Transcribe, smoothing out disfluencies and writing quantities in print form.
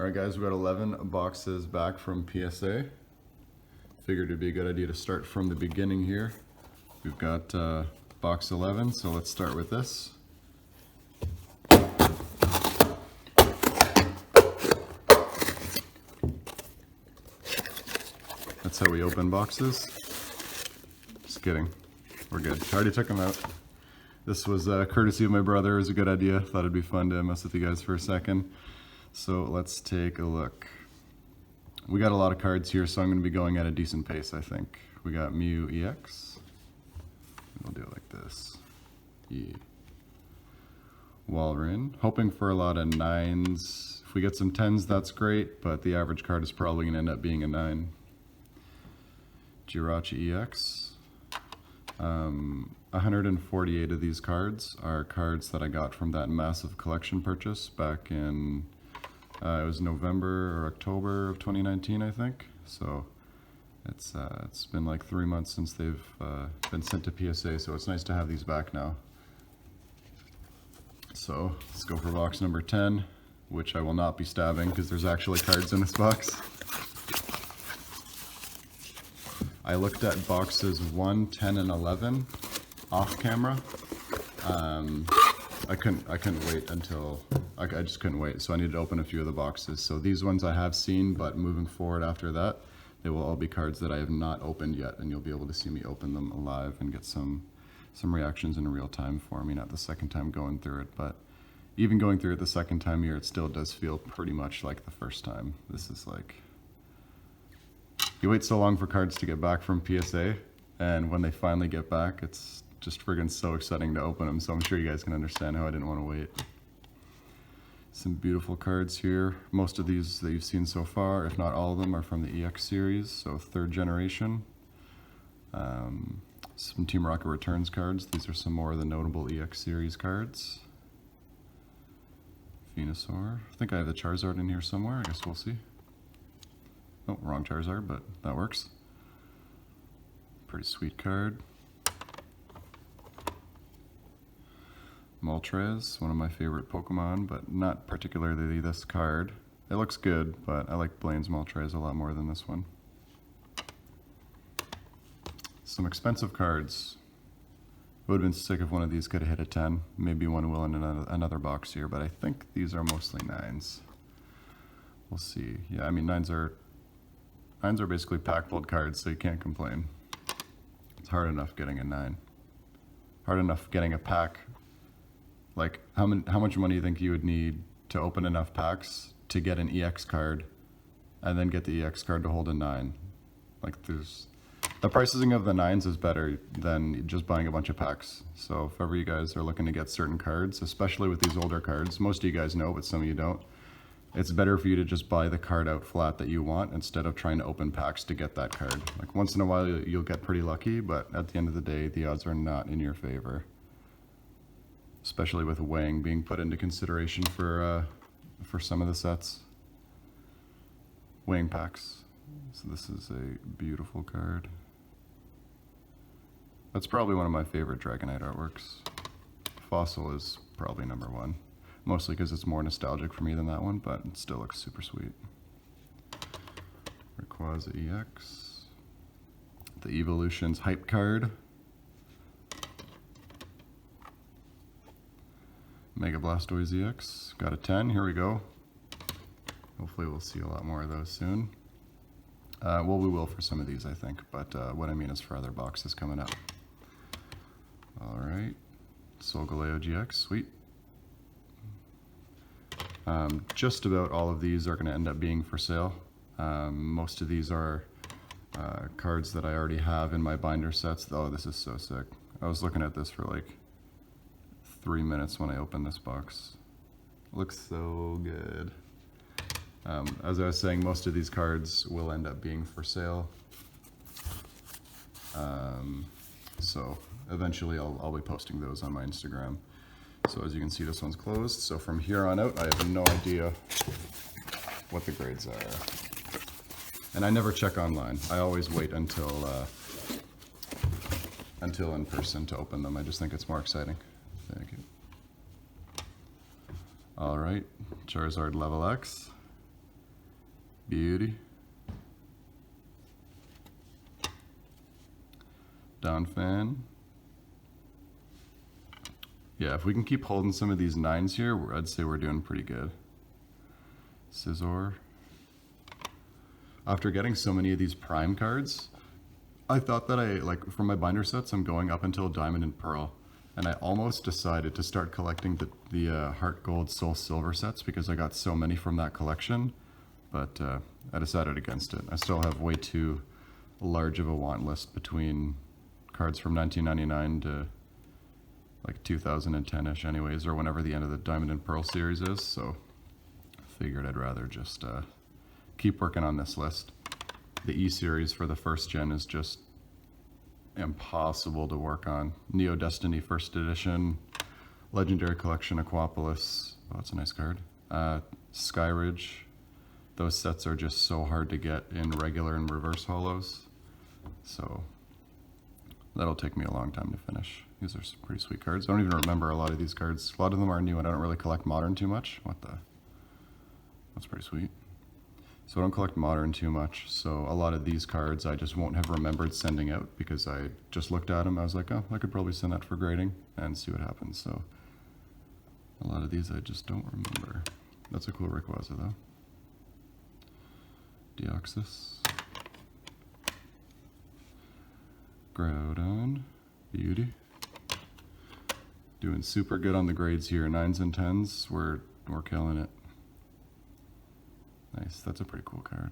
Alright guys, we got 11 boxes back from PSA. Figured it'd be a good idea to start from the beginning here. We've got box 11, so let's start with this. That's how we open boxes. Just kidding. We're good. I already took them out. This was courtesy of my brother. It was a good idea. Thought it'd be fun to mess with you guys for a second. So let's take a look. We got a lot of cards here, so I'm going to be going at a decent pace, I think. We got Mew EX. We'll do it like this. Walrein. Hoping for a lot of 9s. If we get some 10s, that's great, but the average card is probably going to end up being a 9. Jirachi EX. 148 of these cards are cards that I got from that massive collection purchase back in, it was November or October of 2019, I think. So it's been like 3 months since they've been sent to PSA, so it's nice to have these back now. So let's go for box number 10, which I will not be stabbing because there's actually cards in this box. I looked at boxes 1, 10, and 11 off camera. I couldn't wait until, I just couldn't wait, so I needed to open a few of the boxes. So these ones I have seen, but moving forward after that, they will all be cards that I have not opened yet, and you'll be able to see me open them live and get some reactions in real time for me, not the second time going through it, but even going through it the second time here, it still does feel pretty much like the first time. This is like, you wait so long for cards to get back from PSA, and when they finally get back, it's just friggin' so exciting to open them, so I'm sure you guys can understand how I didn't want to wait. Some beautiful cards here. Most of these that you've seen so far, if not all of them, are from the EX series, so 3rd generation. Some Team Rocket Returns cards. These are some more of the notable EX series cards. Venusaur. I think I have the Charizard in here somewhere, I guess we'll see. Oh, wrong Charizard, but that works. Pretty sweet card. Moltres, one of my favorite Pokemon, but not particularly this card. It looks good, but I like Blaine's Moltres a lot more than this one. Some expensive cards. It would have been sick if one of these could have hit a 10. Maybe one will in another box here, but I think these are mostly 9s. We'll see. Yeah, I mean, 9s are basically pack-pulled cards, so you can't complain. It's hard enough getting a 9. Hard enough getting a pack. Like, how much money do you think you would need to open enough packs to get an EX card and then get the EX card to hold a 9? Like, the pricing of the 9s is better than just buying a bunch of packs. So if ever you guys are looking to get certain cards, especially with these older cards, most of you guys know, but some of you don't, it's better for you to just buy the card out flat that you want instead of trying to open packs to get that card. Like, once in a while you'll get pretty lucky, but at the end of the day, the odds are not in your favor. Especially with weighing being put into consideration for some of the sets. Weighing packs. So this is a beautiful card. That's probably one of my favorite Dragonite artworks. Fossil is probably number 1. Mostly because it's more nostalgic for me than that one, but it still looks super sweet. Rayquaza EX. The Evolutions hype card. Mega Blastoise EX. Got a 10. Here we go. Hopefully we'll see a lot more of those soon. Well, we will for some of these, I think, but what I mean is for other boxes coming up. Alright. Solgaleo GX. Sweet. Just about all of these are going to end up being for sale. Most of these are cards that I already have in my binder sets. Oh, this is so sick. I was looking at this for like 3 minutes when I opened this box. Looks so good. As I was saying, most of these cards will end up being for sale. So eventually I'll be posting those on my Instagram. So as you can see, this one's closed. So from here on out, I have no idea what the grades are. And I never check online. I always wait until in person to open them. I just think it's more exciting. Thank you. Alright, Charizard level X. Beauty. Down fan. Yeah, if we can keep holding some of these 9s here, I'd say we're doing pretty good. Scissor. After getting so many of these prime cards, I thought that for my binder sets, I'm going up until Diamond and Pearl. And I almost decided to start collecting the Heart Gold Soul Silver sets because I got so many from that collection. But I decided against it. I still have way too large of a want list between cards from 1999 to like 2010-ish anyways, or whenever the end of the Diamond and Pearl series is, so I figured I'd rather just keep working on this list. The E series for the first gen is just impossible to work on. Neo Destiny First Edition, Legendary Collection Aquapolis, oh that's a nice card, Skyridge, those sets are just so hard to get in regular and reverse holos, so that'll take me a long time to finish. These are some pretty sweet cards. I don't even remember a lot of these cards. A lot of them are new and I don't really collect Modern too much. That's pretty sweet. So I don't collect Modern too much, so a lot of these cards I just won't have remembered sending out because I just looked at them. I was like, oh, I could probably send that for grading and see what happens. So a lot of these I just don't remember. That's a cool Rayquaza though. Deoxys. Groudon. Beauty. Doing super good on the grades here. 9s and 10s, we're killing it. Nice, that's a pretty cool card.